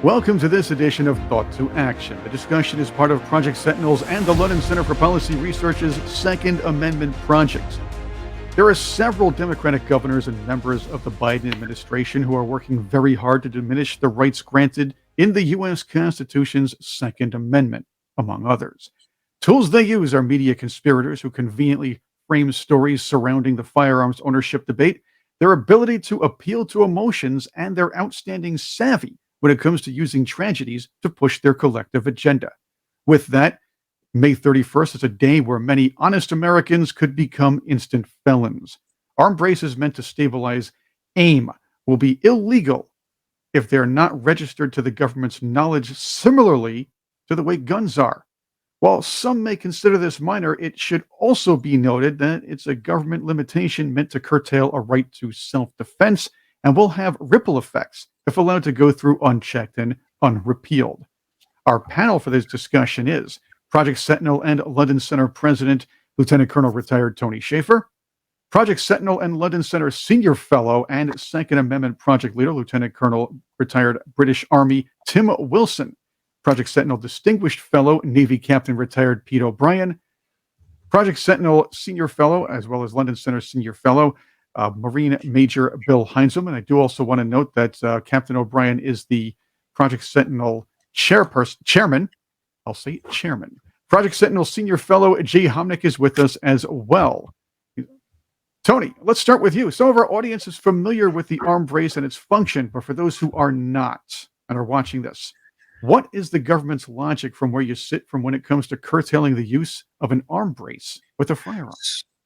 Welcome to this edition of Thought to Action. The discussion is part of Project Sentinel's and the London Center for Policy Research's Second Amendment project. There are several Democratic governors and members of the Biden administration who are working very hard to diminish the rights granted in the U.S. Constitution's Second Amendment, among others. Tools they use are media conspirators who conveniently frame stories surrounding the firearms ownership debate, their ability to appeal to emotions, and their outstanding savvy when it comes to using tragedies to push their collective agenda. With that, May 31st is a day where many honest Americans could become instant felons. Arm braces meant to stabilize aim will be illegal if they're not registered to the government's knowledge, similarly to the way guns are. While some may consider this minor, it should also be noted that it's a government limitation meant to curtail a right to self-defense and will have ripple effects if allowed to go through unchecked and unrepealed. Our panel for this discussion is Project Sentinel and London Center President, Lieutenant Colonel retired Tony Shaffer, Project Sentinel and London Center Senior Fellow and Second Amendment Project Leader, Lieutenant Colonel retired British Army Tim Wilson, Project Sentinel Distinguished Fellow, Navy Captain retired Pete O'Brien, Project Sentinel Senior Fellow, as well as London Center Senior Fellow, Marine Major Bill Heinzelman. And I do also want to note that Captain O'Brien is the Project Sentinel chairman. I'll say chairman. Project Sentinel Senior Fellow Jay Homnick is with us as well. Tony, let's start with you. Some of our audience is familiar with the arm brace and its function, but for those who are not and are watching this, what is the government's logic from where you sit from when it comes to curtailing the use of an arm brace with a firearm?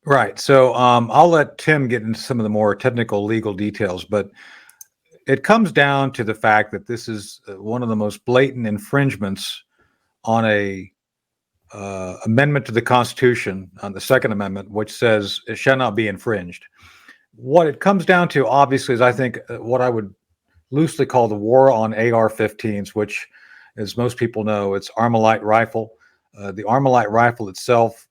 Right. So I'll let Tim get into some of the more technical legal details, but it comes down to the fact that this is one of the most blatant infringements on a amendment to the Constitution, on the Second Amendment, which says it shall not be infringed. What it comes down to, obviously, is I think what I would loosely call the war on AR-15s, which, as most people know, it's ArmaLite Rifle. The ArmaLite Rifle itself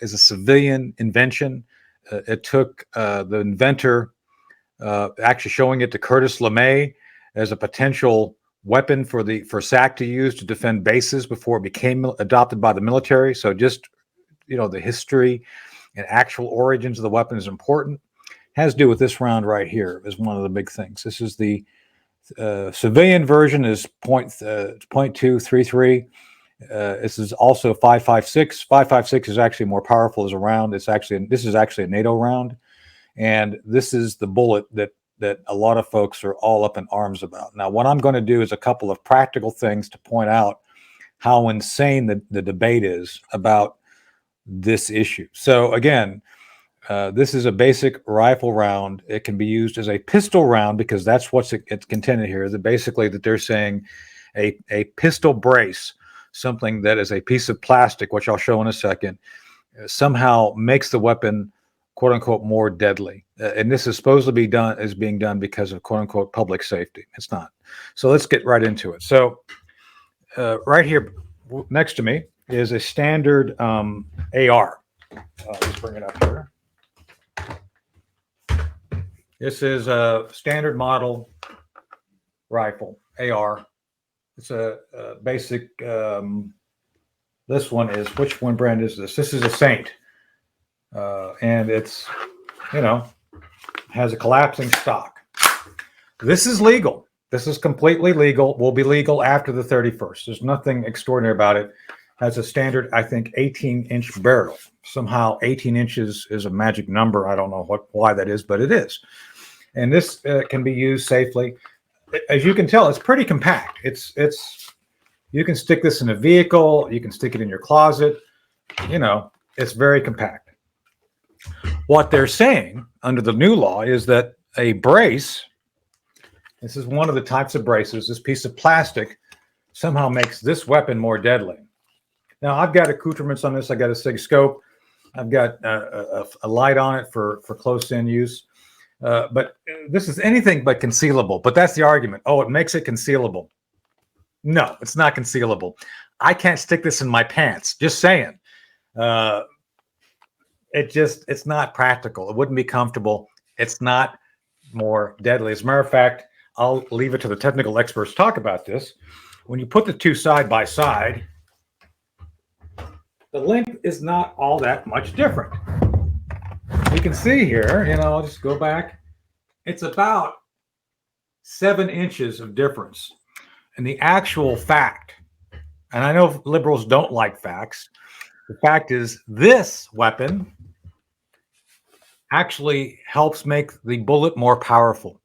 is a civilian invention. It took the inventor actually showing it to Curtis LeMay as a potential weapon for SAC to use to defend bases before it became adopted by the military. So just, the history and actual origins of the weapon is important. Has to do with this round right here is one of the big things. This is the civilian version is .233. This is also 5.56. 5.56 is actually more powerful as a round. This is actually a NATO round, and this is the bullet that a lot of folks are all up in arms about. Now, what I'm going to do is a couple of practical things to point out how insane the debate is about this issue. So again, this is a basic rifle round. It can be used as a pistol round because that's what's it's contended here. That basically that they're saying a pistol brace, something that is a piece of plastic, which I'll show in a second, somehow makes the weapon quote unquote more deadly. And this is supposed to be being done because of quote unquote public safety. It's not. So let's get right into it. So right here next to me is a standard AR. Let's bring it up here. This is a standard model rifle, AR. It's a basic, this one is, which one brand is this? This is a Saint. And it's, has a collapsing stock. This is legal. This is completely legal. Will be legal after the 31st. There's nothing extraordinary about it. Has a standard, I think, 18-inch barrel. Somehow 18 inches is a magic number. I don't know why that is, but it is. And this can be used safely. As you can tell, it's pretty compact. You can stick this in a vehicle. You can stick it in your closet. It's very compact. What they're saying under the new law is that a brace, this is one of the types of braces, this piece of plastic somehow makes this weapon more deadly. Now, I've got accoutrements on this. I got a SIG scope. I've got a light on it for close-in use. But this is anything but concealable. But that's the argument. Oh, it makes it concealable. No, it's not concealable. I can't stick this in my pants. Just saying. It's not practical. It wouldn't be comfortable. It's not more deadly. As a matter of fact, I'll leave it to the technical experts to talk about this. When you put the two side by side, the length is not all that much different. You can see here, I'll just go back. It's about 7 inches of difference. And the actual fact, and I know liberals don't like facts, the fact is this weapon actually helps make the bullet more powerful.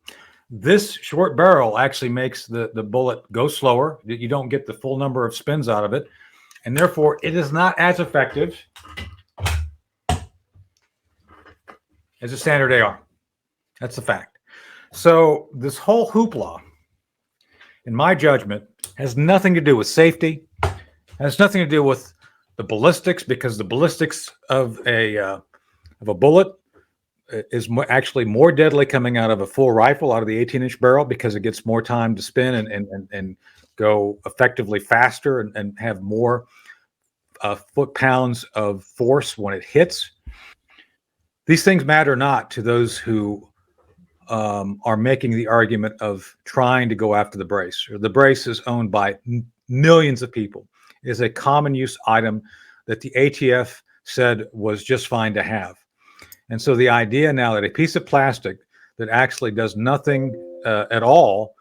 This short barrel actually makes the bullet go slower. You don't get the full number of spins out of it. And therefore, it is not as effective as a standard AR. That's a fact. So this whole hoopla, in my judgment, has nothing to do with safety, has nothing to do with the ballistics, because the ballistics of a bullet is actually more deadly coming out of a full rifle, out of the 18-inch barrel, because it gets more time to spin and go effectively faster and have more foot-pounds of force when it hits. These things matter not to those who are making the argument of trying to go after the brace. The brace is owned by millions of people. It is a common use item that the ATF said was just fine to have. And so the idea now that a piece of plastic that actually does nothing at all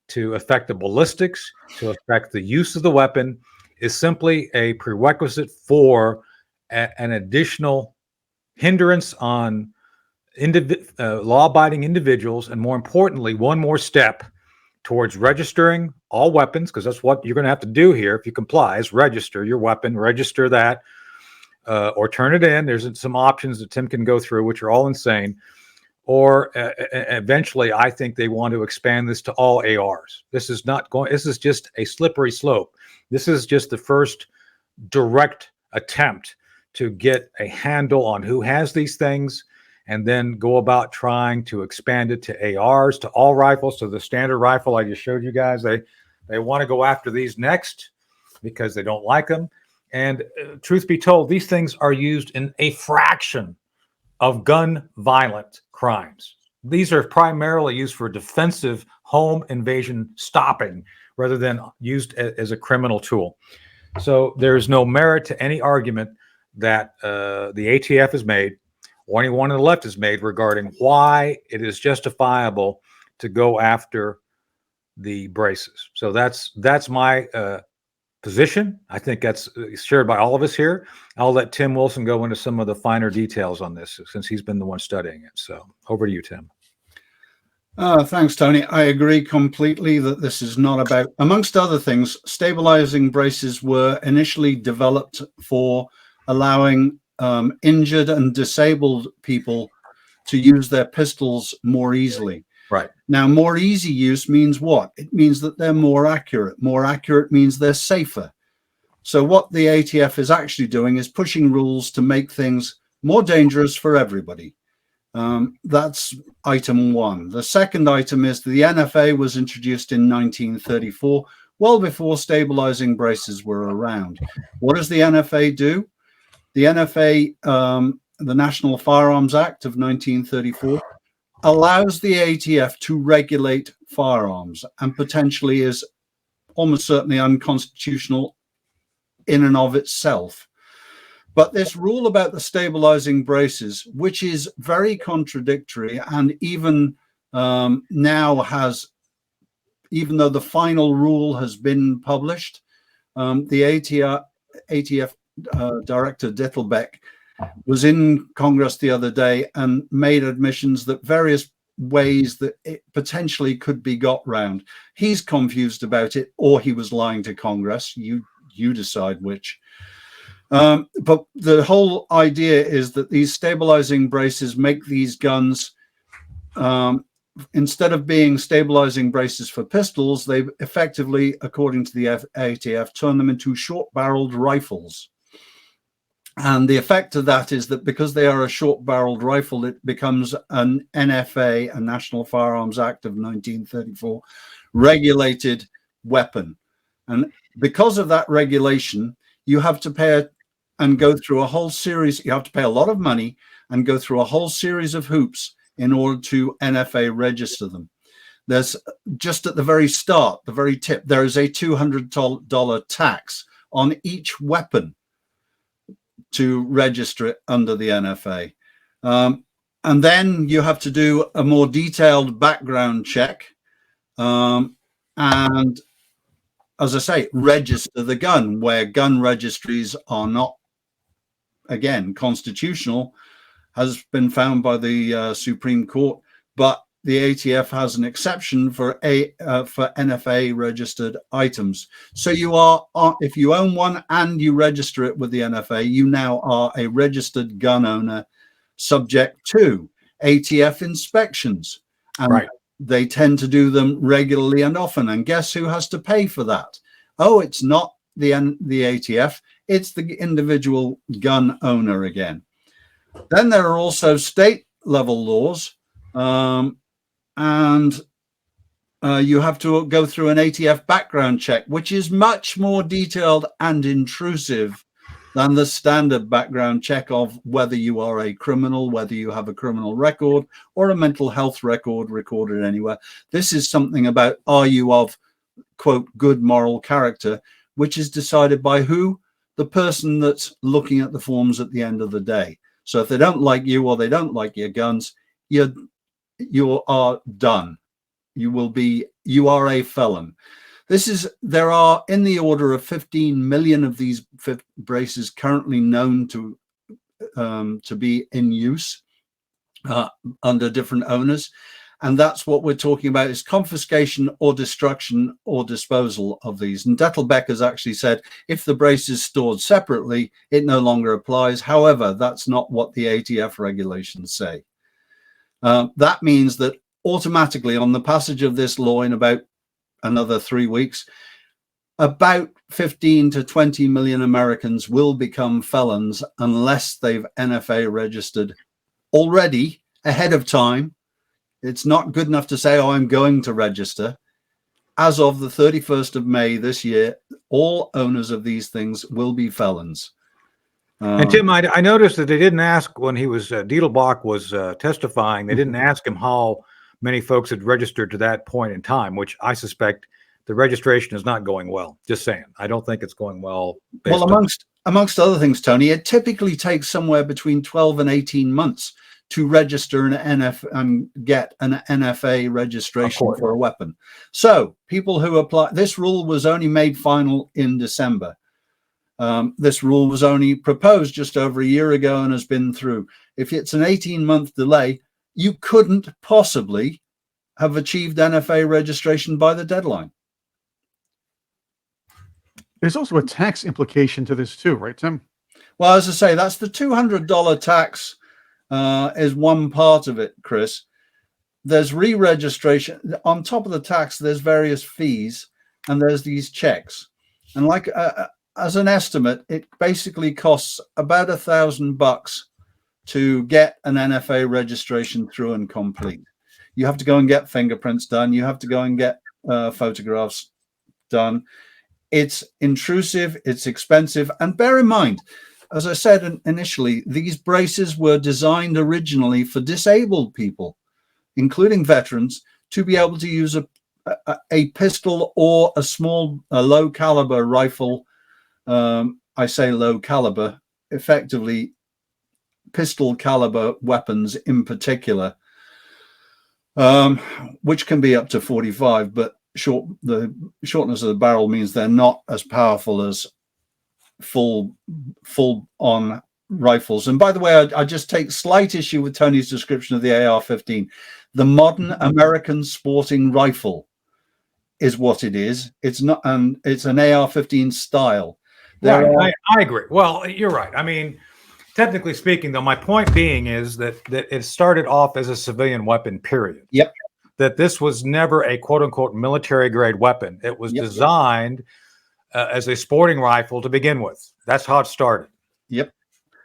to affect the ballistics, to affect the use of the weapon, is simply a prerequisite for an additional hindrance on law-abiding individuals, and more importantly, one more step towards registering all weapons, because that's what you're going to have to do here if you comply, is register your weapon, register that, or turn it in. There's some options that Tim can go through, which are all insane. Or eventually, I think they want to expand this to all ARs. This is not going. This is just a slippery slope. This is just the first direct attempt to get a handle on who has these things, and then go about trying to expand it to ARs, to all rifles. So the standard rifle I just showed you guys, they want to go after these next because they don't like them. And truth be told, these things are used in a fraction of gun violent crimes. These are primarily used for defensive home invasion stopping rather than used as a criminal tool. So there's no merit to any argument that the ATF has made, or anyone on the left has made, regarding why it is justifiable to go after the braces. So that's my position. I think that's shared by all of us here. I'll let Tim Wilson go into some of the finer details on this, since he's been the one studying it. So over to you, Tim. Thanks, Tony. I agree completely that this is not about, amongst other things, stabilizing braces were initially developed for allowing injured and disabled people to use their pistols more easily. Right. Now, more easy use means what? It means that they're more accurate. More accurate means they're safer. So what the ATF is actually doing is pushing rules to make things more dangerous for everybody. That's item one. The second item is the NFA was introduced in 1934, well before stabilizing braces were around. What does the NFA do? The NFA, the National Firearms Act of 1934, allows the ATF to regulate firearms, and potentially is almost certainly unconstitutional in and of itself. But this rule about the stabilizing braces, which is very contradictory, and even now has, even though the final rule has been published, the ATF Director Dittelbeck was in Congress the other day and made admissions that various ways that it potentially could be got round. He's confused about it, or he was lying to Congress. You decide which. But the whole idea is that these stabilizing braces make these guns, instead of being stabilizing braces for pistols, they effectively, according to the ATF, turn them into short-barreled rifles. And the effect of that is that because they are a short-barreled rifle, it becomes an NFA, a National Firearms Act of 1934, regulated weapon. And because of that regulation, you have to pay and go through a whole series. You have to pay a lot of money and go through a whole series of hoops in order to NFA register them. There's just at the very start, the very tip, there is a $200 tax on each weapon to register it under the NFA. And then you have to do a more detailed background check. And as I say, register the gun, where gun registries are not, again, constitutional, has been found by the Supreme Court, but the ATF has an exception for NFA registered items. So you are, if you own one and you register it with the NFA, you now are a registered gun owner, subject to ATF inspections. And Right. they tend to do them regularly and often. And guess who has to pay for that? Oh, it's not the ATF, it's the individual gun owner again. Then there are also state level laws, and you have to go through an ATF background check, which is much more detailed and intrusive than the standard background check of whether you are a criminal, whether you have a criminal record or a mental health record recorded anywhere. This is something about, are you of, quote, good moral character, which is decided by who? The person that's looking at the forms at the end of the day. So if they don't like you or they don't like your guns, you are done. You are a felon. There are in the order of 15 million of these braces currently known to be in use under different owners. And that's what we're talking about, is confiscation or destruction or disposal of these. And Dettelbeck has actually said, if the brace is stored separately, it no longer applies. However, that's not what the ATF regulations say. That means that automatically, on the passage of this law in about another 3 weeks, about 15 to 20 million Americans will become felons unless they've NFA registered already ahead of time. It's not good enough to say, oh, I'm going to register. As of the 31st of May this year, all owners of these things will be felons. And Tim, I noticed that they didn't ask when he was, Diedelbach was testifying, they didn't ask him how many folks had registered to that point in time, which I suspect the registration is not going well. Just saying. I don't think it's going well. Well, amongst other things, Tony, it typically takes somewhere between 12 and 18 months to register and get an NFA registration for a weapon. So people who apply, this rule was only made final in December. This rule was only proposed just over a year ago and has been through. If it's an 18-month delay, you couldn't possibly have achieved NFA registration by the deadline. There's also a tax implication to this too, right, Tim? Well, as I say, that's the $200 tax is one part of it, Chris. There's re-registration. On top of the tax, there's various fees, and there's these checks. And like as an estimate, it basically costs about $1,000 to get an NFA registration through and complete. You have to go and get fingerprints done. You have to go and get photographs done. It's intrusive, it's expensive. And bear in mind, as I said initially, these braces were designed originally for disabled people, including veterans, to be able to use a pistol or a low caliber rifle. I say low caliber, effectively pistol caliber weapons in particular, which can be up to 45, but the shortness of the barrel means they're not as powerful as full on rifles. And by the way, I just take slight issue with Tony's description of the AR-15. The modern American sporting rifle is what it is. It's not, and it's an AR-15 style. Right, I agree. Well, you're right. I mean, technically speaking, though, my point being is that it started off as a civilian weapon, period. Yep. That this was never a quote unquote military grade weapon. It was designed as a sporting rifle to begin with. That's how it started. Yep.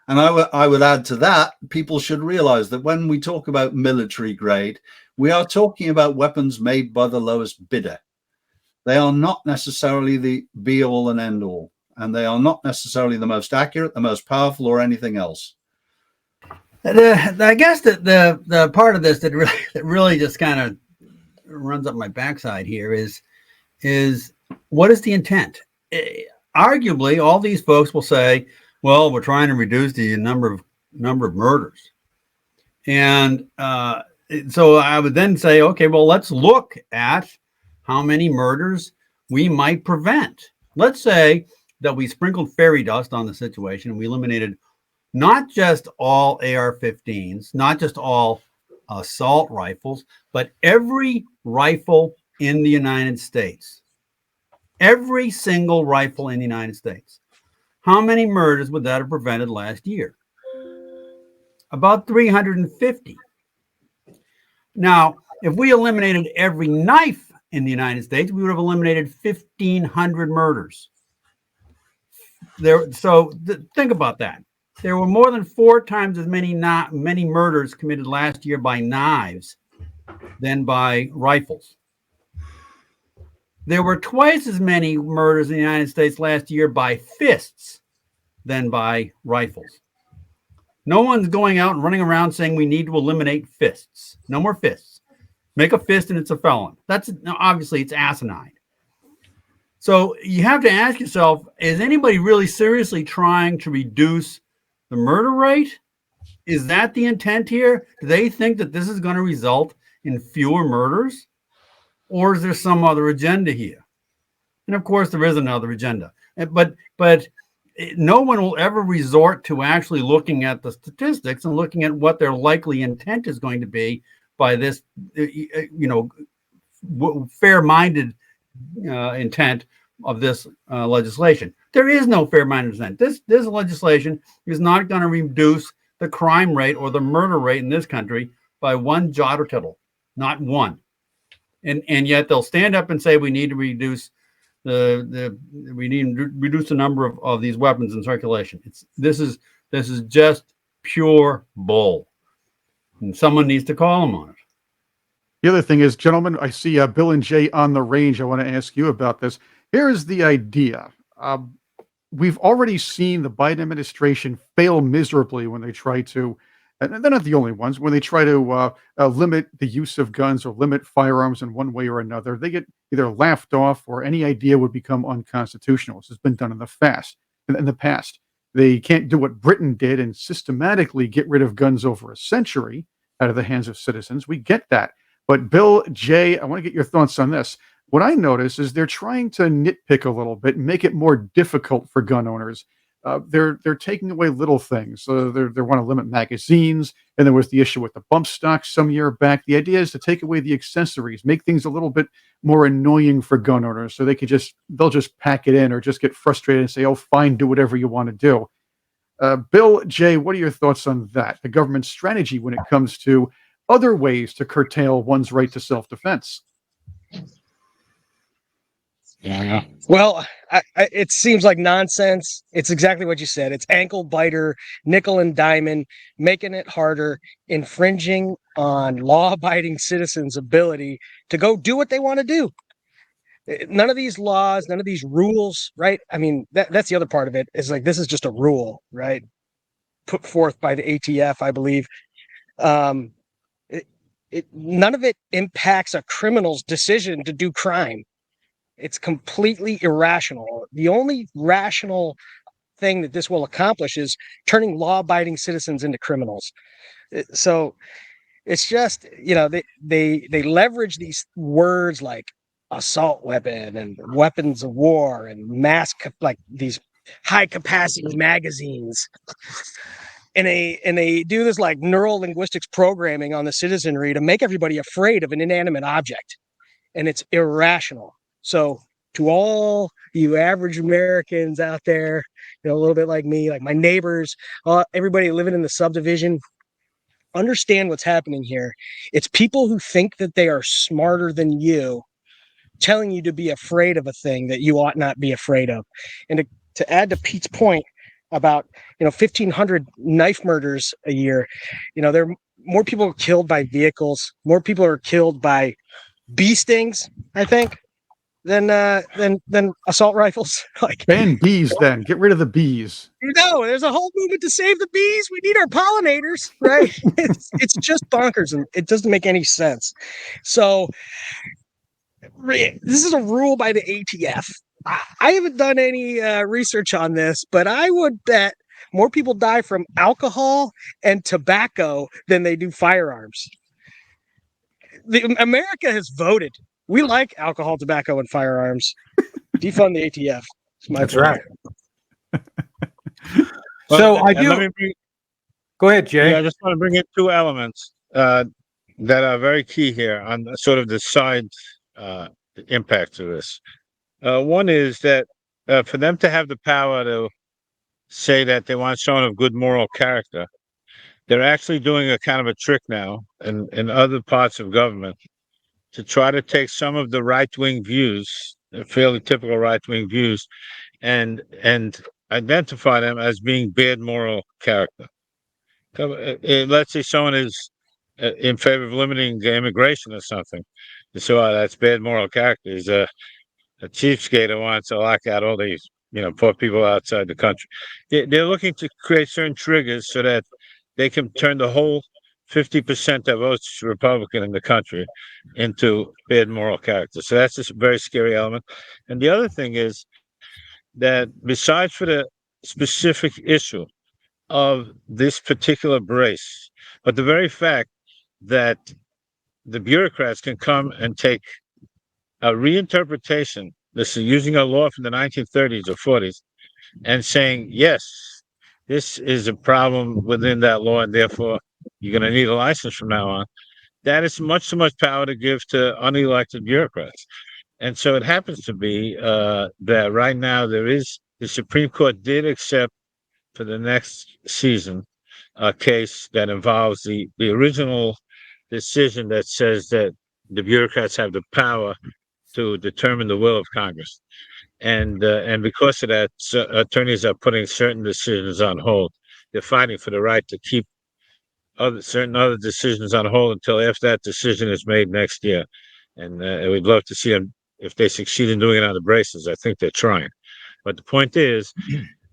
And I would add to that, people should realize that when we talk about military grade, we are talking about weapons made by the lowest bidder. They are not necessarily the be all and end all, and they are not necessarily the most accurate, the most powerful, or anything else. I guess that the part of this that really just kind of runs up my backside here is what is the intent? Arguably, all these folks will say, well, we're trying to reduce the number of murders. And so I would then say, okay, well, let's look at how many murders we might prevent. Let's say that we sprinkled fairy dust on the situation and we eliminated not just all AR-15s, not just all assault rifles, but every rifle in the United States. Every single rifle in the United States. How many murders would that have prevented last year? About 350. Now, if we eliminated every knife in the United States, we would have eliminated 1,500 murders. Think about that. There were more than 4 times as many murders committed last year by knives than by rifles. There were twice as many murders in the United States last year by fists than by rifles. No one's going out and running around saying we need to eliminate fists. No more fists. Make a fist and it's a felon. Obviously it's asinine. So you have to ask yourself, is anybody really seriously trying to reduce the murder rate? Is that the intent here? Do they think that this is going to result in fewer murders? Or is there some other agenda here? And of course, there is another agenda. But no one will ever resort to actually looking at the statistics and looking at what their likely intent is going to be by this, fair-minded intent of this legislation. There is no fair-minded intent. This legislation is not going to reduce the crime rate or the murder rate in this country by one jot or tittle, not one. And yet they'll stand up and say we need to reduce the number of these weapons in circulation. This is just pure bull, and someone needs to call them on it. The other thing is, gentlemen, I see Bill and Jay on the range. I want to ask you about this. Here's the idea. We've already seen the Biden administration fail miserably when they try to, and they're not the only ones, when they try to limit the use of guns or limit firearms in one way or another. They get either laughed off or any idea would become unconstitutional. This has been done in the past. They can't do what Britain did and systematically get rid of guns over a century out of the hands of citizens. We get that. But Bill, Jay, I want to get your thoughts on this. What I notice is they're trying to nitpick a little bit and make it more difficult for gun owners. They're taking away little things. So they want to limit magazines, and there was the issue with the bump stocks some year back. The idea is to take away the accessories, make things a little bit more annoying for gun owners, so they'll just pack it in or just get frustrated and say, "Oh, fine, do whatever you want to do." Bill, Jay, what are your thoughts on that? The government's strategy when it comes to other ways to curtail one's right to self-defense. Yeah. Well, it seems like nonsense. It's exactly what you said. It's ankle biter, nickel and diamond, making it harder, infringing on law-abiding citizens' ability to go do what they want to do. None of these laws, none of these rules, right? I mean, that's the other part of it, is like, this is just a rule, right? Put forth by the ATF, I believe. None of it impacts a criminal's decision to do crime. It's completely irrational. The only rational thing that this will accomplish is turning law-abiding citizens into criminals. So it's just, they leverage these words like assault weapon and weapons of war and like these high capacity magazines. And they do this like neural linguistics programming on the citizenry to make everybody afraid of an inanimate object. And it's irrational. So to all you average Americans out there, a little bit like me, like my neighbors, everybody living in the subdivision, understand what's happening here. It's people who think that they are smarter than you telling you to be afraid of a thing that you ought not be afraid of. And to add to Pete's point about 1,500 knife murders a year, there are more people are killed by vehicles, more people are killed by bee stings, I think. than assault rifles. Like, Ban bees then. Get rid of the bees. no, there's a whole movement to save the bees. We need our pollinators, right? It's just bonkers, and it doesn't make any sense. So this is a rule by the ATF. I haven't done any research on this, but I would bet more people die from alcohol and tobacco than they do firearms. America has voted. We like alcohol, tobacco, and firearms. Defund the ATF. That's right. Well, So I and do. let me bring- Go ahead, Jay. Yeah, I just want to bring in two elements that are very key here on sort of the side impact of this. One is that for them to have the power to say that they want someone of good moral character, they're actually doing a kind of a trick now in other parts of government to try to take some of the right-wing views, fairly typical right-wing views, and identify them as being bad moral character. Let's say someone is in favor of limiting immigration or something. You say, "Oh, that's bad moral character." He's a cheapskate who wants to lock out all these, poor people outside the country. They're looking to create certain triggers so that they can turn the whole 50% that votes Republican in the country into bad moral character. So that's just a very scary element. And the other thing is that besides for the specific issue of this particular brace, but the very fact that the bureaucrats can come and take a reinterpretation, this is using a law from the 1930s or 40s, and saying, yes, this is a problem within that law, and therefore you're going to need a license from now on. That is much too much power to give to unelected bureaucrats. And so it happens to be that right now the Supreme Court did accept for the next season a case that involves the original decision that says that the bureaucrats have the power to determine the will of Congress. And because of that, attorneys are putting certain decisions on hold. They're fighting for the right to keep certain other decisions on hold until after that decision is made next year. And we'd love to see them, if they succeed in doing it on the braces. I think they're trying. But the point is,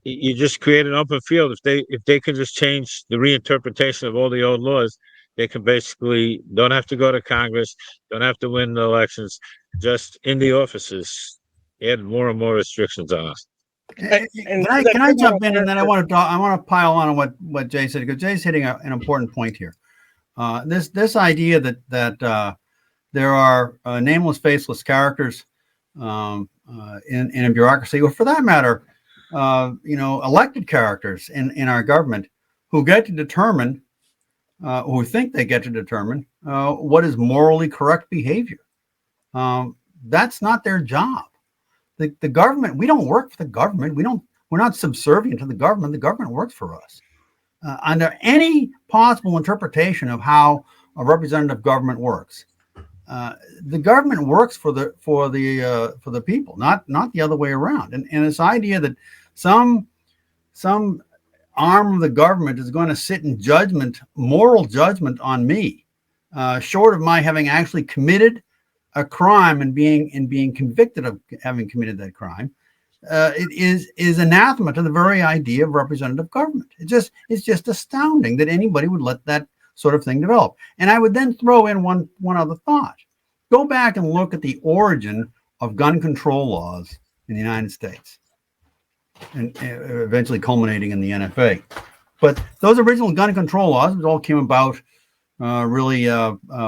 you just create an open field. If they can just change the reinterpretation of all the old laws, they can basically don't have to go to Congress, don't have to win the elections, just in the offices, add more and more restrictions on us. Can I jump in, and then I want to pile on what Jay said, because Jay's hitting an important point here. This idea that there are nameless, faceless characters in a bureaucracy, or for that matter, elected characters in our government who get to determine, who think they get to determine what is morally correct behavior. That's not their job. The government, we don't work for the government. We're not subservient to the government. The government works for us. Under any possible interpretation of how a representative government works, the government works for the people, not the other way around. And this idea that some arm of the government is going to sit in moral judgment on me, short of my having actually committed a crime and being convicted of having committed that crime, it is anathema to the very idea of representative government. It's just astounding that anybody would let that sort of thing develop. And I would then throw in one other thought. Go back and look at the origin of gun control laws in the United States, and eventually culminating in the NFA. But those original gun control laws, all came about really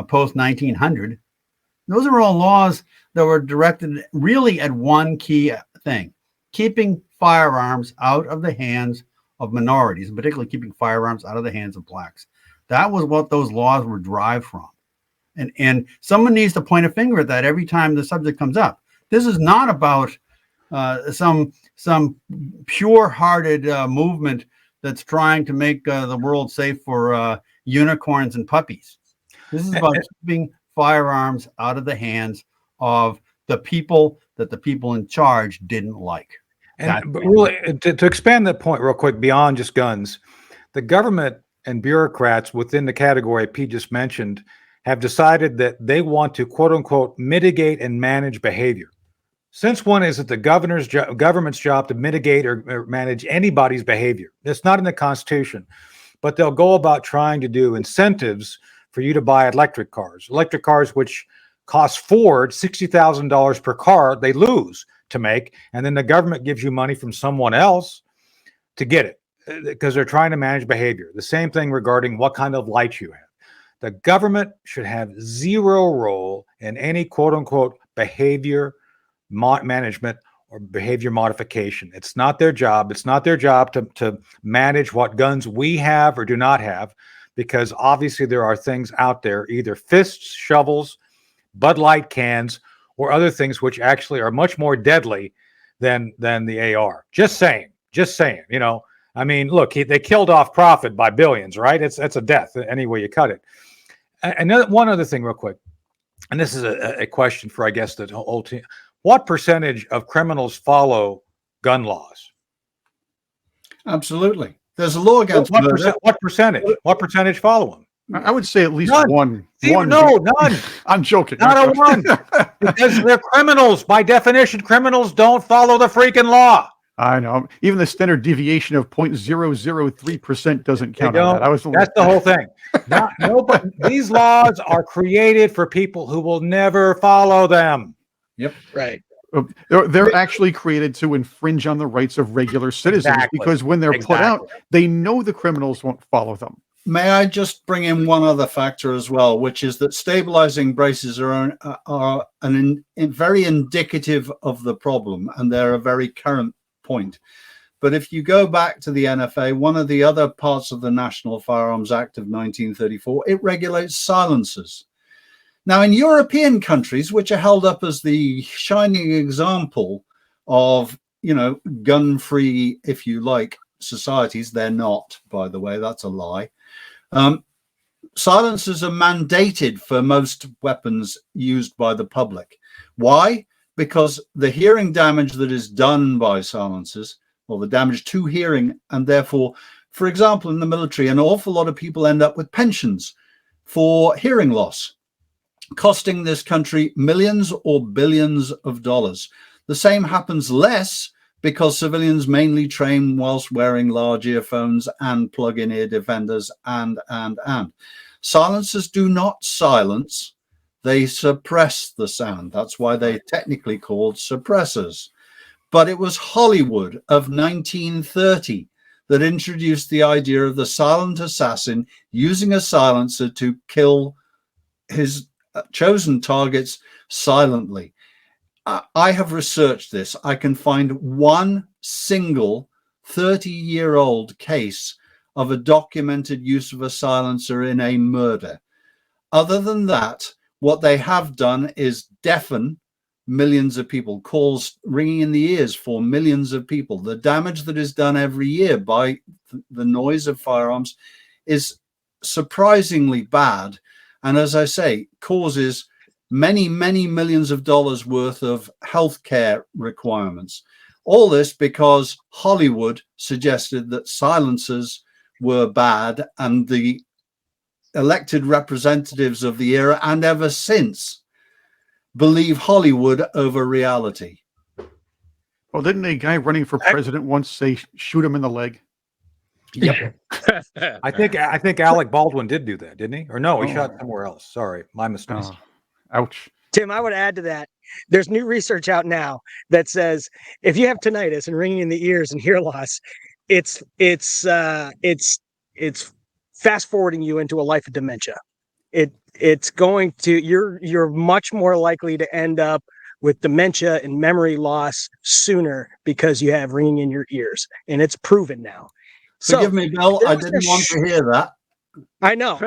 post 1900. Those are all laws that were directed really at one key thing: keeping firearms out of the hands of minorities, and particularly keeping firearms out of the hands of blacks. That was what those laws were derived from. And someone needs to point a finger at that every time the subject comes up. This is not about some pure-hearted movement that's trying to make the world safe for unicorns and puppies. This is about keeping firearms out of the hands of the people that the people in charge didn't like. But really, to expand that point real quick, beyond just guns, the government and bureaucrats within the category Pete just mentioned have decided that they want to, quote unquote, mitigate and manage behavior. Since when is it the government's job to mitigate or manage anybody's behavior? It's not in the Constitution, but they'll go about trying to do incentives for you to buy electric cars, which cost Ford $60,000 per car they lose to make. And then the government gives you money from someone else to get it because they're trying to manage behavior. The same thing regarding what kind of lights you have. The government should have zero role in any quote unquote behavior management or behavior modification. It's not their job. It's not their job to manage what guns we have or do not have, because obviously there are things out there, either fists, shovels, Bud Light cans, or other things which actually are much more deadly than the AR. Just saying. You know, I mean, look, they killed off profit by billions, right? It's a death any way you cut it. And one other thing, real quick, and this is a question for, I guess, the whole team. What percentage of criminals follow gun laws? Absolutely. There's a law against murder. What percentage? What percentage follow them? I would say at least None. one. None. I'm joking. Not a one. Because they're criminals. By definition, criminals don't follow the freaking law. I know. Even the standard deviation of 0.003% doesn't count on that. That's the whole thing. But these laws are created for people who will never follow them. Yep. Right. They're actually created to infringe on the rights of regular citizens, because when they're put out, they know the criminals won't follow them. May I just bring in one other factor as well, which is that stabilizing braces are very indicative of the problem, and they're a very current point. But if you go back to the NFA, one of the other parts of the National Firearms Act of 1934, it regulates silencers. Now, in European countries, which are held up as the shining example of, you know, gun-free, if you like, societies, they're not, by the way, that's a lie. Silencers are mandated for most weapons used by the public. Why? Because the hearing damage that is done by silencers, or the damage to hearing, and therefore, for example, in the military, an awful lot of people end up with pensions for hearing loss, costing this country millions or billions of dollars. The same happens less because civilians mainly train whilst wearing large earphones and plug-in ear defenders and. Silencers do not silence, they suppress the sound. That's why they're technically called suppressors. But it was Hollywood of 1930 that introduced the idea of the silent assassin using a silencer to kill his chosen targets silently. I have researched this. I can find one single 30-year-old case of a documented use of a silencer in a murder. Other than that, what they have done is deafen millions of people, calls ringing in the ears for millions of people. The damage that is done every year by the noise of firearms is surprisingly bad. And as I say, causes many, many millions of dollars worth of healthcare requirements. All this because Hollywood suggested that silencers were bad, and the elected representatives of the era and ever since believe Hollywood over reality. Well, didn't a guy running for president once say, shoot him in the leg? Yep. I think Alec Baldwin did do that, didn't he? Or no, he shot somewhere else. Sorry, my mistake. Ouch. Tim, I would add to that. There's new research out now that says if you have tinnitus and ringing in the ears and hear loss, it's fast forwarding you into a life of dementia. It's going to you're much more likely to end up with dementia and memory loss sooner because you have ringing in your ears, and it's proven now. Forgive me, Bill. I didn't want to hear that. I know.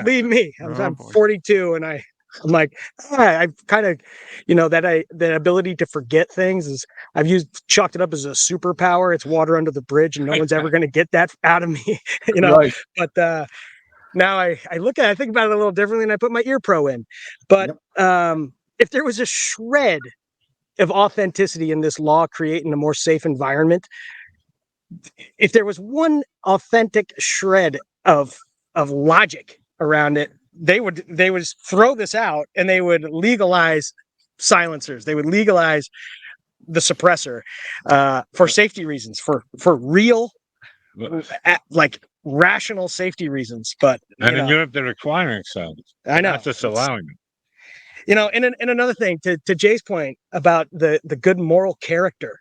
Believe me, I'm 42, and I'm like, I've kind of, that ability to forget things is chalked it up as a superpower. It's water under the bridge, and no one's ever going to get that out of me, Right. But now I think about it a little differently, and I put my ear pro in. But if there was a shred of authenticity in this law creating a more safe environment, if there was one authentic shred of logic around it, they would throw this out and they would legalize silencers. They would legalize the suppressor for safety reasons, for real, like rational safety reasons. But And in Europe, they're requiring some. I know, Not just allowing them. You know, and another thing to Jay's point about the good moral character,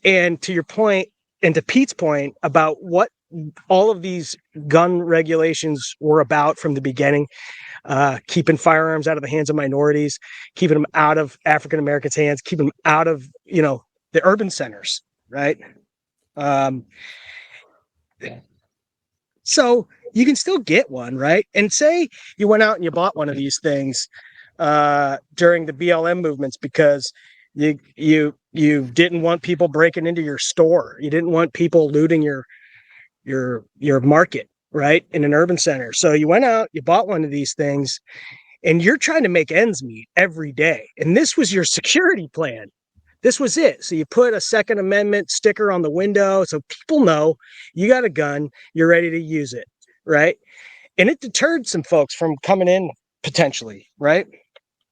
and to your point, and to Pete's point about what all of these gun regulations were about from the beginning, keeping firearms out of the hands of minorities, keeping them out of African Americans' hands, keeping them out of, you know, the urban centers, right? So you can still get one, right? And say you went out and you bought one of these things during the BLM movements because you didn't want people breaking into your store. You didn't want people looting your market, right, in an urban center. So you went out, you bought one of these things, and you're trying to make ends meet every day. And this was your security plan. This was it. So you put a Second Amendment sticker on the window so people know you got a gun, you're ready to use it, right? And it deterred some folks from coming in potentially, right?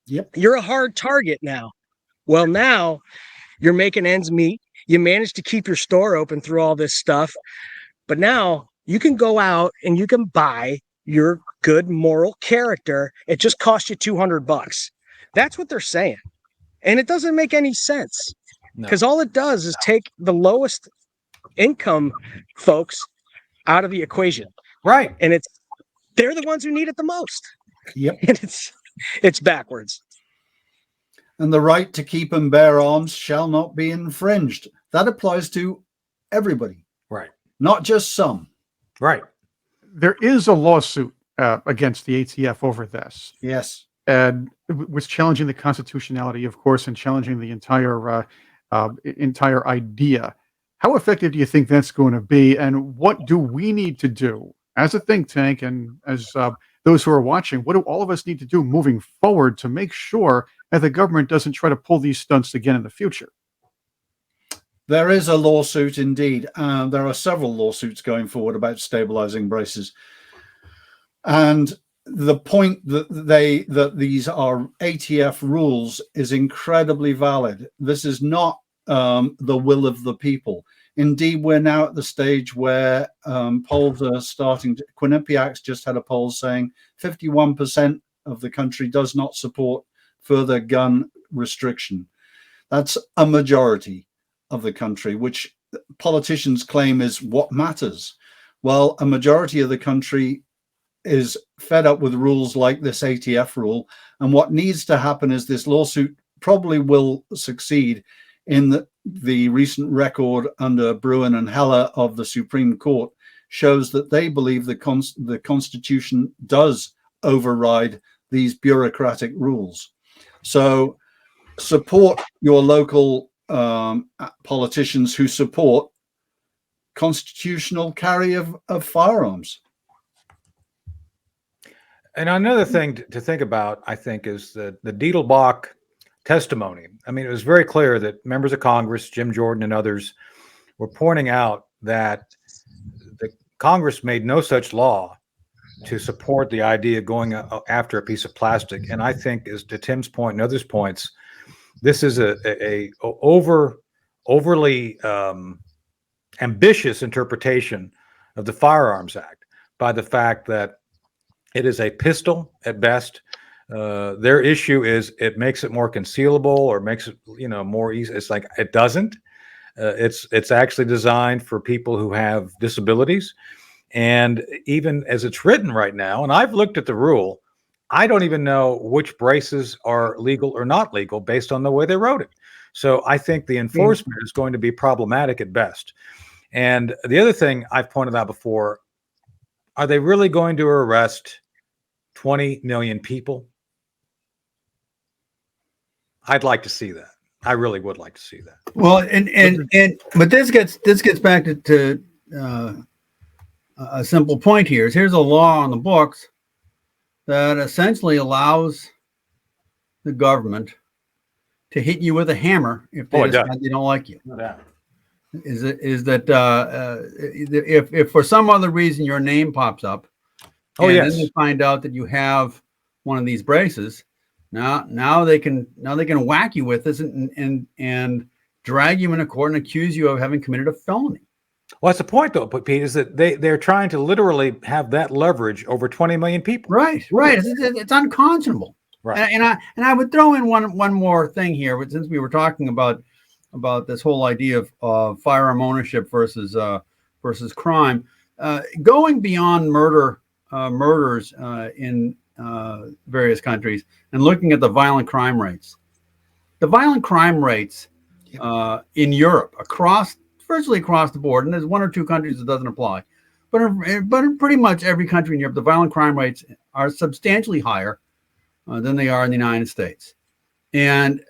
Yep. You're a hard target now. Well, now you're making ends meet. You managed to keep your store open through all this stuff. But now you can go out and you can buy your good moral character. It just costs you $200. That's what they're saying. And it doesn't make any sense because all it does is take the lowest income folks out of the equation. Right. And they're the ones who need it the most. Yep. And it's backwards. And the right to keep and bear arms shall not be infringed. That applies to everybody. Right. Not just some. Right. There is a lawsuit against the ATF over this. Yes. And it was challenging the constitutionality, of course, and challenging the entire idea. How effective do you think that's going to be? And what do we need to do as a think tank and as those who are watching? What do all of us need to do moving forward to make sure that the government doesn't try to pull these stunts again in the future? There is a lawsuit indeed. There are several lawsuits going forward about stabilizing braces. And the point that these are ATF rules is incredibly valid. This is not the will of the people. Indeed, we're now at the stage where polls are starting to. Quinnipiac's just had a poll saying 51% of the country does not support further gun restriction. That's a majority of the country, which politicians claim is what matters. Well, a majority of the country is fed up with rules like this ATF rule. And what needs to happen is this lawsuit probably will succeed in the recent record under Bruin and Heller of the Supreme Court shows that they believe the Constitution does override these bureaucratic rules. So support your local politicians who support constitutional carry of firearms. And another thing to think about, I think, is the Diedelbach testimony. I mean, it was very clear that members of Congress, Jim Jordan and others, were pointing out that the Congress made no such law to support the idea of going after a piece of plastic. And I think, as to Tim's point and others' points, this is a overly ambitious interpretation of the Firearms Act by the fact that it is a pistol at best. Their issue is it makes it more concealable or makes it, more easy. It's like it doesn't. It's actually designed for people who have disabilities. And even as it's written right now, and I've looked at the rule, I don't even know which braces are legal or not legal based on the way they wrote it. So I think the enforcement is going to be problematic at best. And the other thing I've pointed out before, are they really going to arrest 20 million people? I'd like to see that. I really would like to see that. Well, but this gets back to a simple point here. Here's a law on the books that essentially allows the government to hit you with a hammer if they decide they don't like you. No doubt. Is that if for some other reason your name pops up, then they find out that you have one of these braces, Now they can whack you with this and drag you into court and accuse you of having committed a felony. Well, that's the point, though, Pete, is that they're trying to literally have that leverage over 20 million people. Right. It's unconscionable. Right. And I would throw in one more thing here, but since we were talking about this whole idea of firearm ownership versus crime, going beyond murders in various countries and looking at the violent crime rates. The violent crime rates in Europe, virtually across the board, and there's one or two countries that doesn't apply, but in pretty much every country in Europe, the violent crime rates are substantially higher than they are in the United States. And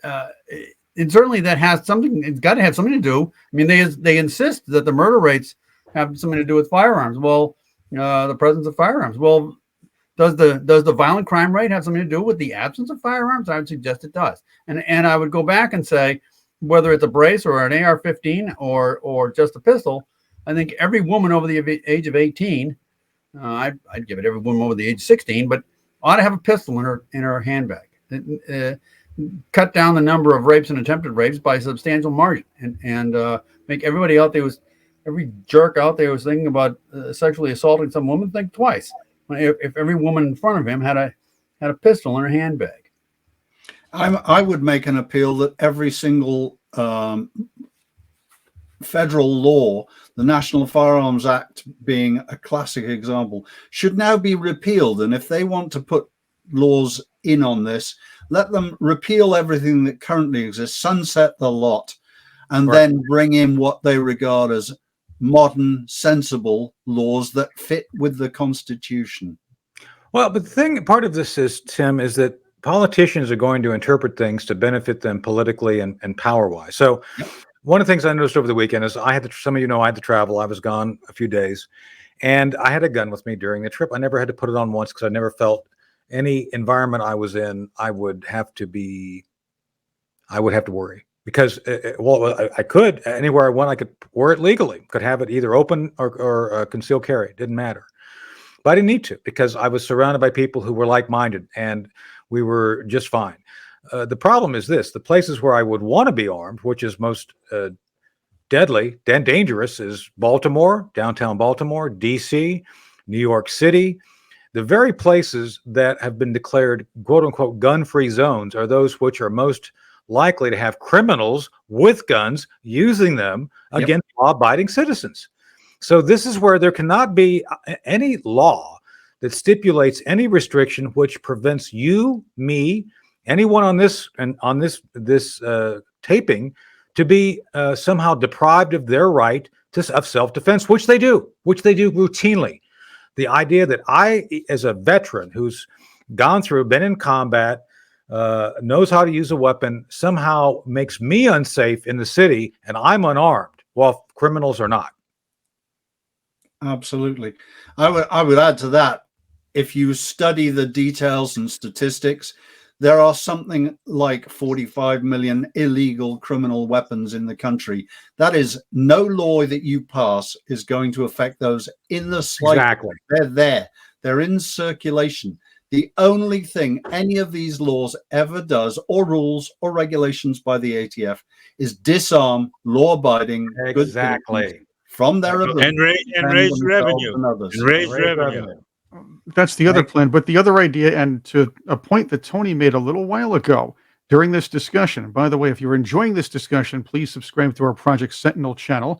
certainly that has something, it's got to have something to do. I mean, they insist that the murder rates have something to do with firearms. Well, the presence of firearms. Well, does the violent crime rate have something to do with the absence of firearms? I would suggest it does. And I would go back and say, whether it's a brace or an AR-15 or just a pistol, I think every woman over the age of 18, I'd give it every woman over the age of 16, but ought to have a pistol in her handbag. Cut down the number of rapes and attempted rapes by a substantial margin, and make everybody out there every jerk out there was thinking about sexually assaulting some woman, think twice. If every woman in front of him had a pistol in her handbag. I would make an appeal that every single federal law, the National Firearms Act being a classic example, should now be repealed. And if they want to put laws in on this, let them repeal everything that currently exists, sunset the lot, and then bring in what they regard as modern, sensible laws that fit with the Constitution. Well, but part of this is, Tim, is that politicians are going to interpret things to benefit them politically and power-wise. So one of the things I noticed over the weekend is some of you know I had to travel. I was gone a few days, and I had a gun with me during the trip. I never had to put it on once because I never felt any environment I was in, I would have to worry. Because, I could, anywhere I went, I could wear it legally, could have it either open or concealed carry. It didn't matter. But I didn't need to because I was surrounded by people who were like-minded and we were just fine. The problem is this: the places where I would want to be armed, which is most deadly and dangerous, is Baltimore, downtown Baltimore, D.C., New York City. The very places that have been declared quote-unquote gun-free zones are those which are most likely to have criminals with guns using them against law-abiding citizens. So this is where there cannot be any law that stipulates any restriction which prevents you, me, anyone on this taping to be somehow deprived of their right of self-defense, which they do routinely. The idea that I, as a veteran who's been in combat, knows how to use a weapon, somehow makes me unsafe in the city and I'm unarmed, while criminals are not. Absolutely. I would add to that, if you study the details and statistics, there are something like 45 million illegal criminal weapons in the country. That is, no law that you pass is going to affect those in the slightest. Exactly. They're there. They're in circulation. The only thing any of these laws ever does, or rules or regulations by the ATF, is disarm law-abiding good citizens from their ability and raise revenue. And raise revenue. That's the other plan. But the other idea, and to a point that Tony made a little while ago during this discussion, and by the way, if you're enjoying this discussion, please subscribe to our Project Sentinel channel.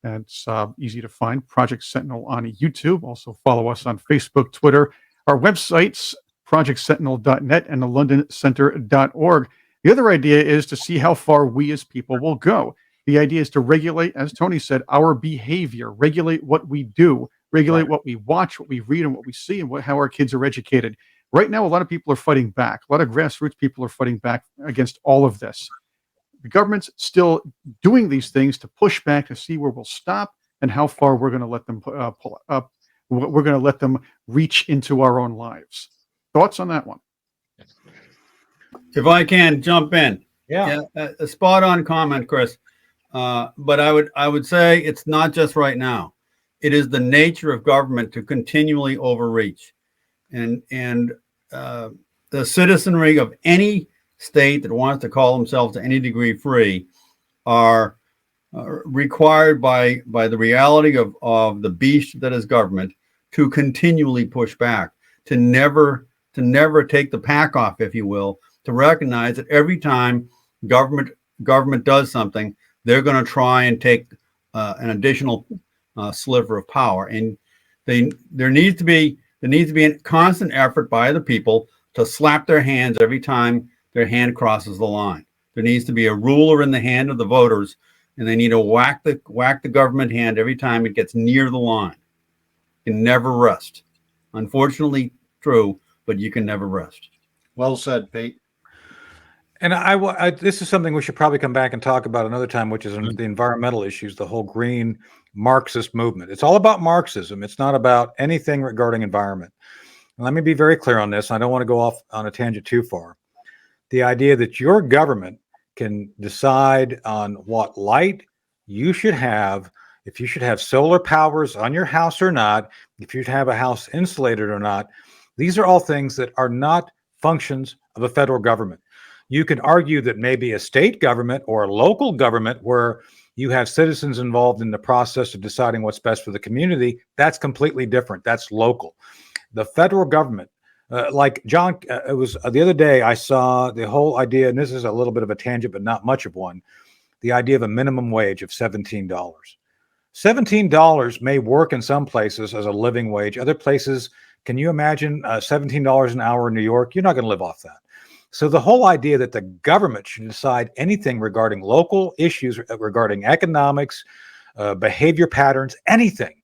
It's easy to find, Project Sentinel on YouTube. Also follow us on Facebook, Twitter, our websites, projectsentinel.net and the londoncenter.org. The other idea is to see how far we as people will go. The idea is to regulate, as Tony said, our behavior, regulate what we do, regulate what we watch, what we read, and what we see, and how our kids are educated. Right now, a lot of people are fighting back. A lot of grassroots people are fighting back against all of this. The government's still doing these things to push back to see where we'll stop and how far we're going to let them pull up. We're going to let them reach into our own lives. Thoughts on that one? If I can jump in. A spot on comment, Chris. But I would say it's not just right now. It is the nature of government to continually overreach. And the citizenry of any state that wants to call themselves to any degree free are required by the reality of the beast that is government to continually push back, to never take the pack off, if you will, to recognize that every time government does something, they're going to try and take an additional sliver of power. And there needs to be a constant effort by the people to slap their hands every time their hand crosses the line. There needs to be a ruler in the hand of the voters, and they need to whack the government hand every time it gets near the line. You can never rest. Unfortunately, true, but you can never rest. Well said, Pete. And this is something we should probably come back and talk about another time, which is the environmental issues, the whole green Marxist movement. It's all about Marxism. It's not about anything regarding environment. And let me be very clear on this. I don't want to go off on a tangent too far. The idea that your government can decide on what light you should have, if you should have solar powers on your house or not, if you should have a house insulated or not, these are all things that are not functions of a federal government. You can argue that maybe a state government or a local government where you have citizens involved in the process of deciding what's best for the community, that's completely different. That's local. The federal government, like John, it was the other day I saw the whole idea, and this is a little bit of a tangent, but not much of one, the idea of a minimum wage of $17. $17 may work in some places as a living wage. Other places, can you imagine $17 an hour in New York? You're not going to live off that. So the whole idea that the government should decide anything regarding local issues, regarding economics, behavior patterns, anything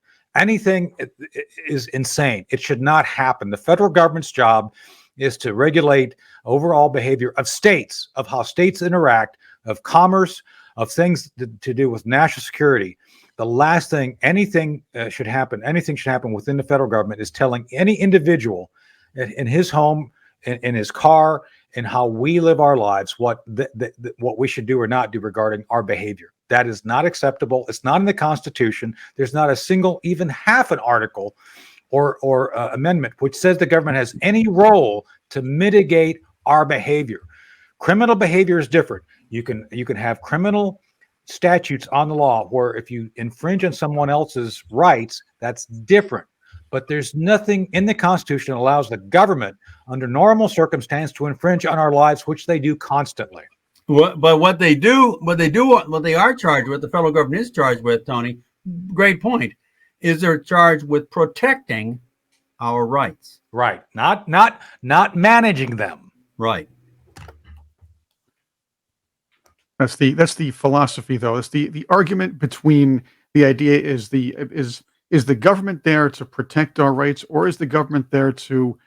is insane. It should not happen. The federal government's job is to regulate overall behavior of states, of how states interact, of commerce, of things to do with national security. The last thing anything should happen within the federal government is telling any individual in his home, in his car, and how we live our lives, what we should do or not do regarding our behavior. That is not acceptable. It's not in the Constitution. There's not a single, even half an article or amendment which says the government has any role to mitigate our behavior. Criminal behavior is different. You can have criminal statutes on the law where if you infringe on someone else's rights, that's different. But there's nothing in the Constitution that allows the government, under normal circumstance, to infringe on our lives, which they do constantly. But what they are charged with, the federal government is charged with, Tony, great point, is they're charged with protecting our rights. Right. Not managing them. Right. That's the philosophy, though. It's the argument between the idea is the government there to protect our rights, or is the government there to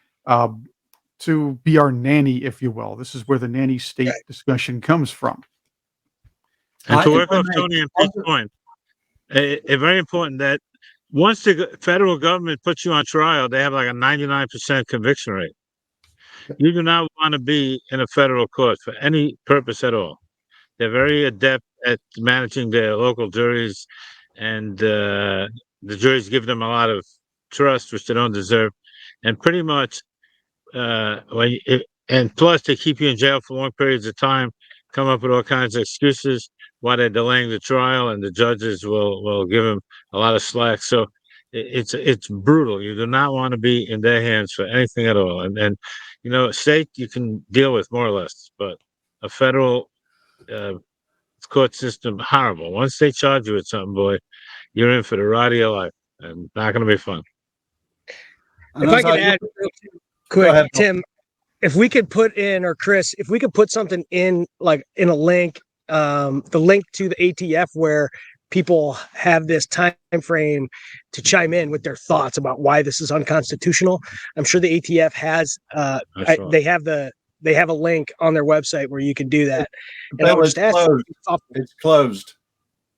be our nanny, if you will? This is where the nanny state discussion comes from. And to work off Tony and Pete's point, it's very important that once the federal government puts you on trial, they have like a 99% conviction rate. You do not want to be in a federal court for any purpose at all. They're very adept at managing their local juries, and the juries give them a lot of trust, which they don't deserve. And pretty much, and plus they keep you in jail for long periods of time, come up with all kinds of excuses why they're delaying the trial, and the judges will give them a lot of slack. So it's brutal. You do not want to be in their hands for anything at all. And state you can deal with more or less, but a federal court system, horrible. Once they charge you with something, boy, you're in for the ride of your life, and not going to be fun. If I could add quick, Tim, if we could put in, or Chris, if we could put something in, like in a link, the link to the ATF where people have this time frame to chime in with their thoughts about why this is unconstitutional. I'm sure the ATF has, they have a link on their website where you can do that. And I was just asking, it's closed.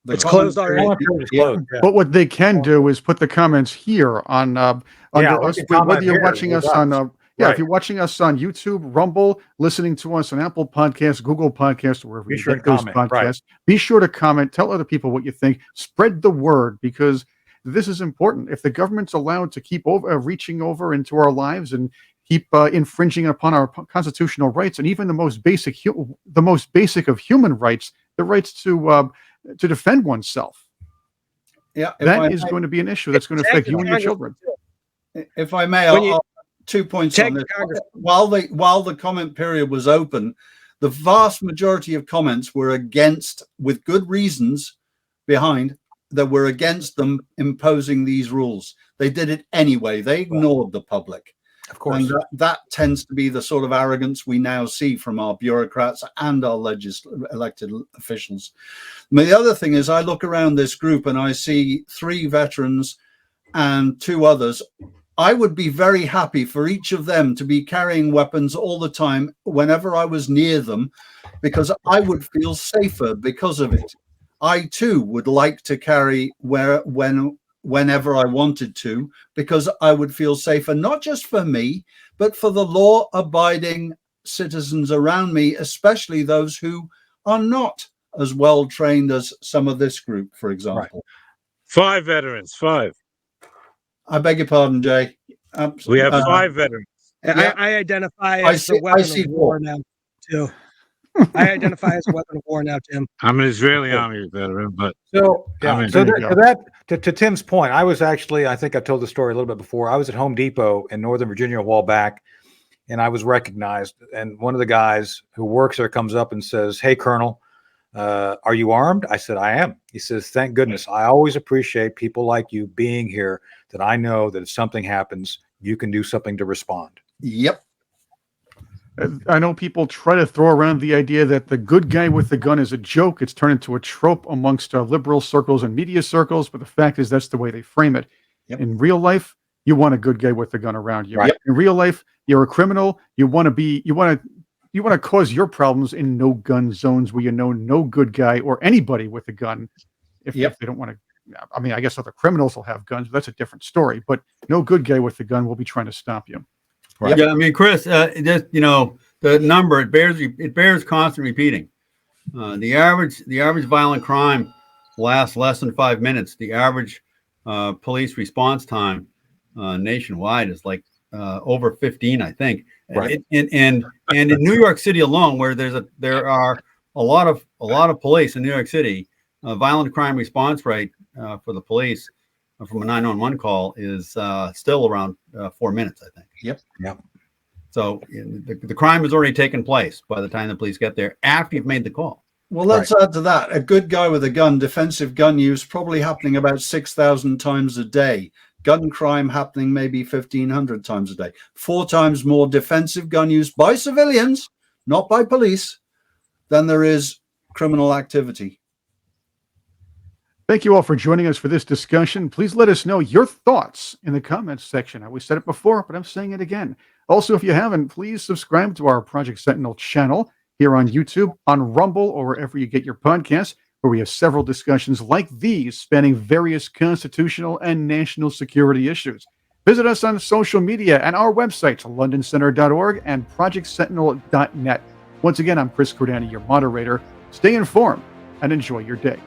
It's closed already. Yeah. But what they can do is put the comments here on under us, whether you're watching us on if you're watching us on YouTube, Rumble, listening to us on Apple Podcasts, Google Podcasts, or wherever you get those podcasts. Be sure to comment. Tell other people what you think. Spread the word, because this is important. If the government's allowed to keep reaching over into our lives and keep infringing upon our constitutional rights and even the most basic of human rights, the rights to defend oneself. Yeah, That is going to be an issue that's going to affect you and your children. If I may, I'll 2 points on this. While the comment period was open, the vast majority of comments were against, with good reasons behind, that were against them imposing these rules. They did it anyway. They ignored the public. Of course. And that tends to be the sort of arrogance we now see from our bureaucrats and our elected officials. The other thing is, I look around this group and I see 3 veterans and 2 others. I would be very happy for each of them to be carrying weapons all the time whenever I was near them, because I would feel safer because of it. I too would like to carry whenever I wanted to, because I would feel safer, not just for me, but for the law-abiding citizens around me, especially those who are not as well trained as some of this group, for example. Right. 5 veterans, 5. I beg your pardon, Jay. We have 5 veterans. Yeah. I identify as a weapon of war now, too. I identify as a weapon of war now, Tim. I'm an Israeli Army veteran, but So, I yeah. mean, So there you to Tim's point, I was actually, I think I've told the story a little bit before. I was at Home Depot in Northern Virginia a while back, and I was recognized. And one of the guys who works there comes up and says, "Hey, Colonel, are you armed?" I said, "I am." He says, "Thank goodness. I always appreciate people like you being here, that I know that if something happens, you can do something to respond." Yep. I know people try to throw around the idea that the good guy with the gun is a joke. It's turned into a trope amongst liberal circles and media circles, but the fact is that's the way they frame it. Yep. In real life, you want a good guy with the gun around you. Right. In real life, you're a criminal. You want to cause your problems in no gun zones where you know no good guy or anybody with a gun. If they don't want to, I mean, I guess other criminals will have guns, but that's a different story. But no good guy with the gun will be trying to stop you. Right. Yeah, I mean, Chris, just the number it bears constant repeating. The average violent crime lasts less than 5 minutes. The average police response time nationwide is like over 15, I think. Right. And in New York City alone, where there are a lot of police in New York City, violent crime response rate for the police from a 911 call is still around 4 minutes, I think. Yep. Yep. So the crime has already taken place by the time the police get there after you've made the call. Well, let's add to that. A good guy with a gun, defensive gun use, probably happening about 6,000 times a day. Gun crime happening maybe 1,500 times a day. 4 times more defensive gun use by civilians, not by police, than there is criminal activity. Thank you all for joining us for this discussion. Please let us know your thoughts in the comments section. We said it before, but I'm saying it again. Also, if you haven't, please subscribe to our Project Sentinel channel here on YouTube, on Rumble, or wherever you get your podcasts, where we have several discussions like these spanning various constitutional and national security issues. Visit us on social media and our websites, londoncenter.org and projectsentinel.net. Once again, I'm Chris Cordani, your moderator. Stay informed and enjoy your day.